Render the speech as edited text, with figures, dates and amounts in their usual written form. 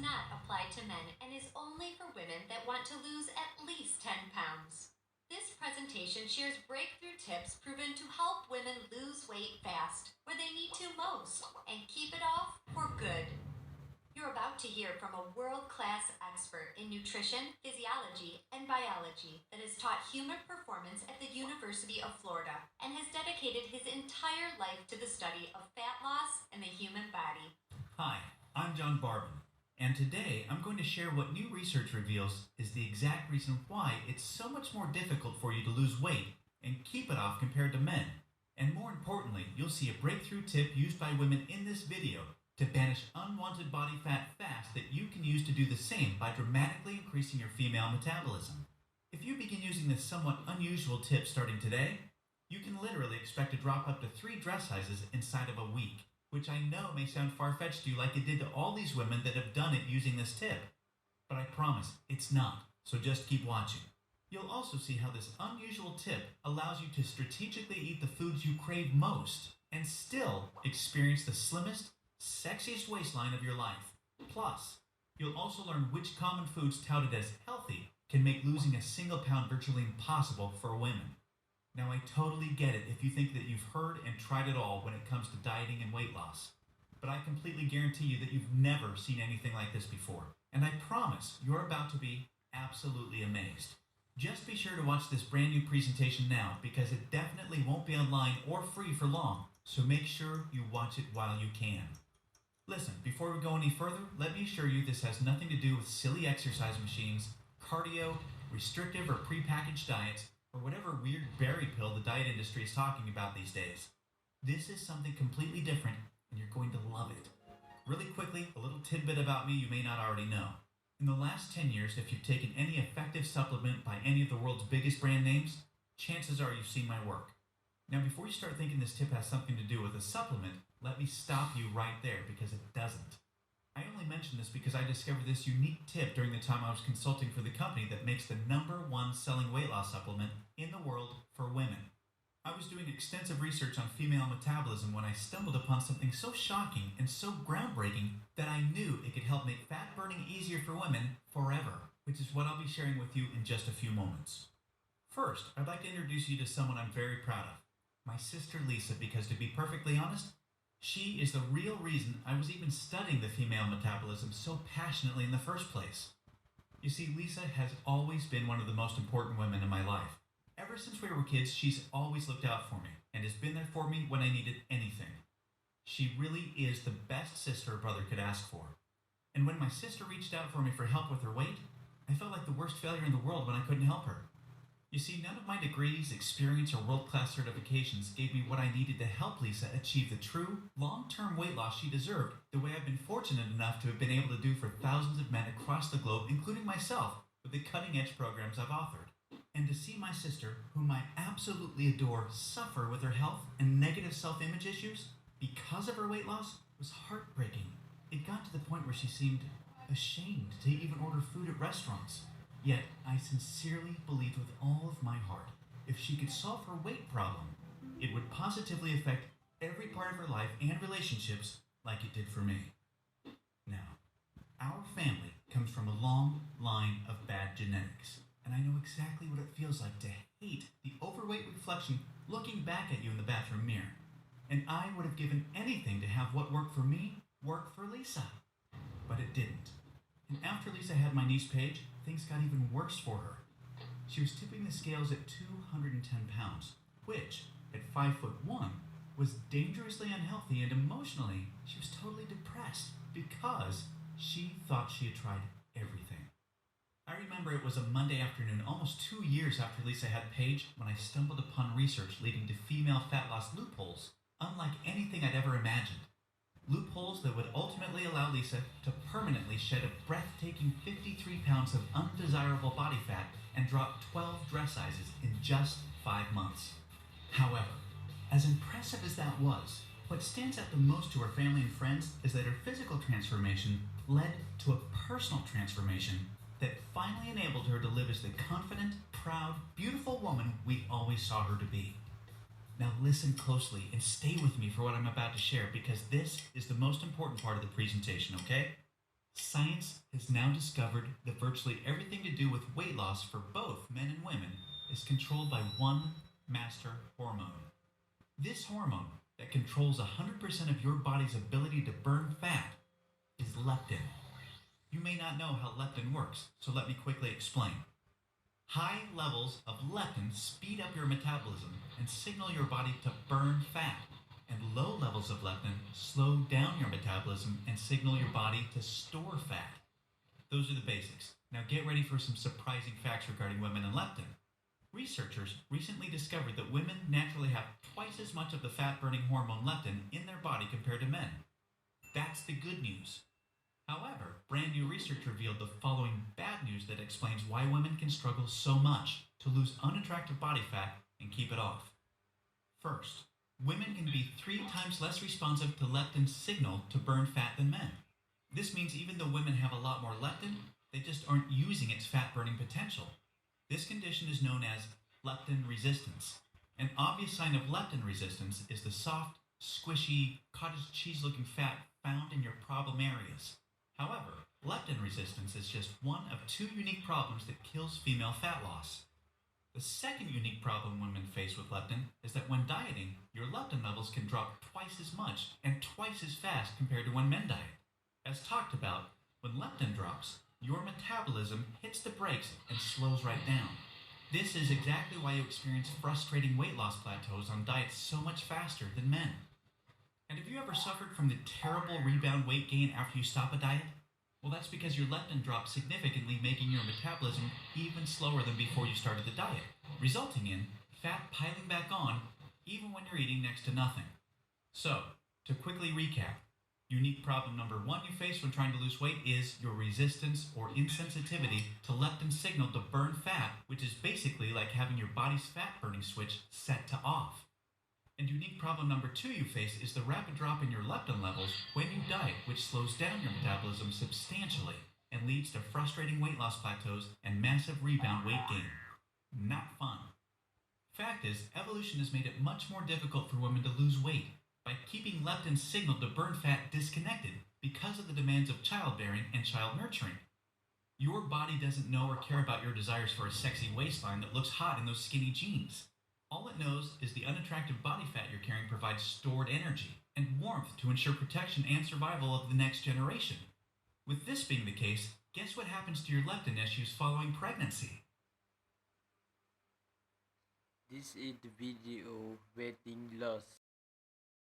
not apply to men and is only for women that want to lose at least 10 pounds. This presentation shares breakthrough tips proven to help women lose weight fast, where they need to most, and keep it off for good. You're about to hear from a world-class expert in nutrition, physiology, and biology that has taught human performance at the University of Florida and has dedicated his entire life to the study of fat loss and the human body. Hi, I'm John Barbin, and today I'm going to share what new research reveals is the exact reason why it's so much more difficult for you to lose weight and keep it off compared to men. And more importantly, you'll see a breakthrough tip used by women in this video to banish unwanted body fat fast that you can use to do the same by dramatically increasing your female metabolism. If you begin using this somewhat unusual tip starting today, you can literally expect to drop up to 3 dress sizes inside of a week, which I know may sound far-fetched to you like it did to all these women that have done it using this tip. But I promise, it's not, so just keep watching. You'll also see how this unusual tip allows you to strategically eat the foods you crave most and still experience the slimmest, sexiest waistline of your life. Plus, you'll also learn which common foods touted as healthy can make losing a single pound virtually impossible for women. Now, I totally get it if you think that you've heard and tried it all when it comes to dieting and weight loss. But I completely guarantee you that you've never seen anything like this before. And I promise you're about to be absolutely amazed. Just be sure to watch this brand new presentation now because it definitely won't be online or free for long. So make sure you watch it while you can. Listen, before we go any further, let me assure you this has nothing to do with silly exercise machines, cardio, restrictive or prepackaged diets, or whatever weird berry pill the diet industry is talking about these days. This is something completely different, and you're going to love it. Really quickly, a little tidbit about me you may not already know. In the last 10 years, if you've taken any effective supplement by any of the world's biggest brand names, chances are you've seen my work. Now, before you start thinking this tip has something to do with a supplement, let me stop you right there because it doesn't. I only mention this because I discovered this unique tip during the time I was consulting for the company that makes the #1 selling weight loss supplement in the world for women. I was doing extensive research on female metabolism when I stumbled upon something so shocking and so groundbreaking that I knew it could help make fat burning easier for women forever, which is what I'll be sharing with you in just a few moments. First, I'd like to introduce you to someone I'm very proud of, my sister Lisa, because to be perfectly honest, she is the real reason I was even studying the female metabolism so passionately in the first place. You see, Lisa has always been one of the most important women in my life. Ever since we were kids, she's always looked out for me and has been there for me when I needed anything. She really is the best sister a brother could ask for. And when my sister reached out for me for help with her weight, I felt like the worst failure in the world when I couldn't help her. You see, none of my degrees, experience, or world-class certifications gave me what I needed to help Lisa achieve the true, long-term weight loss she deserved, the way I've been fortunate enough to have been able to do for thousands of men across the globe, including myself, with the cutting-edge programs I've authored. And to see my sister, whom I absolutely adore, suffer with her health and negative self-image issues because of her weight loss was heartbreaking. It got to the point where she seemed ashamed to even order food at restaurants. Yet, I sincerely believed with all of my heart, if she could solve her weight problem, it would positively affect every part of her life and relationships like it did for me. Now, our family comes from a long line of bad genetics, and I know exactly what it feels like to hate the overweight reflection looking back at you in the bathroom mirror. And I would have given anything to have what worked for me work for Lisa. But it didn't. And after Lisa had my niece Paige, things got even worse for her. She was tipping the scales at 210 pounds, which, at 5'1", was dangerously unhealthy, and emotionally, she was totally depressed because she thought she had tried everything. I remember it was a Monday afternoon, almost 2 years after Lisa had Paige, when I stumbled upon research leading to female fat loss loopholes, unlike anything I'd ever imagined. Loopholes that would ultimately allow Lisa to permanently shed a breathtaking 53 pounds of undesirable body fat and drop 12 dress sizes in just 5 months. However, as impressive as that was, what stands out the most to her family and friends is that her physical transformation led to a personal transformation that finally enabled her to live as the confident, proud, beautiful woman we always saw her to be. Now listen closely and stay with me for what I'm about to share because this is the most important part of the presentation, okay? Science has now discovered that virtually everything to do with weight loss for both men and women is controlled by one master hormone. This hormone that controls 100% of your body's ability to burn fat is leptin. You may not know how leptin works, so let me quickly explain. High levels of leptin speed up your metabolism and signal your body to burn fat, and low levels of leptin slow down your metabolism and signal your body to store fat. Those are the basics. Now get ready for some surprising facts regarding women and leptin. Researchers recently discovered that women naturally have twice as much of the fat burning hormone leptin in their body compared to men. That's the good news. However, brand new research revealed the following bad news that explains why women can struggle so much to lose unattractive body fat and keep it off. First, women can be 3 times less responsive to leptin's signal to burn fat than men. This means even though women have a lot more leptin, they just aren't using its fat burning potential. This condition is known as leptin resistance. An obvious sign of leptin resistance is the soft, squishy, cottage cheese looking fat found in your problem areas. However, leptin resistance is just one of 2 unique problems that kills female fat loss. The second unique problem women face with leptin is that when dieting, your leptin levels can drop twice as much and twice as fast compared to when men diet. As talked about, when leptin drops, your metabolism hits the brakes and slows right down. This is exactly why you experience frustrating weight loss plateaus on diets so much faster than men. And have you ever suffered from the terrible rebound weight gain after you stop a diet? Well, that's because your leptin drops significantly, making your metabolism even slower than before you started the diet, resulting in fat piling back on even when you're eating next to nothing. So, to quickly recap, unique problem number 1 you face when trying to lose weight is your resistance or insensitivity to leptin signal to burn fat, which is basically like having your body's fat burning switch set to off. And unique problem number 2 you face is the rapid drop in your leptin levels when you diet, which slows down your metabolism substantially and leads to frustrating weight loss plateaus and massive rebound weight gain. Not fun. Fact is, evolution has made it much more difficult for women to lose weight by keeping leptin's signal to burn fat disconnected because of the demands of childbearing and child nurturing. Your body doesn't know or care about your desires for a sexy waistline that looks hot in those skinny jeans. All it knows is the unattractive body fat you're carrying provides stored energy and warmth to ensure protection and survival of the next generation. With this being the case, guess what happens to your leptin issues following pregnancy? This is the video weighting loss.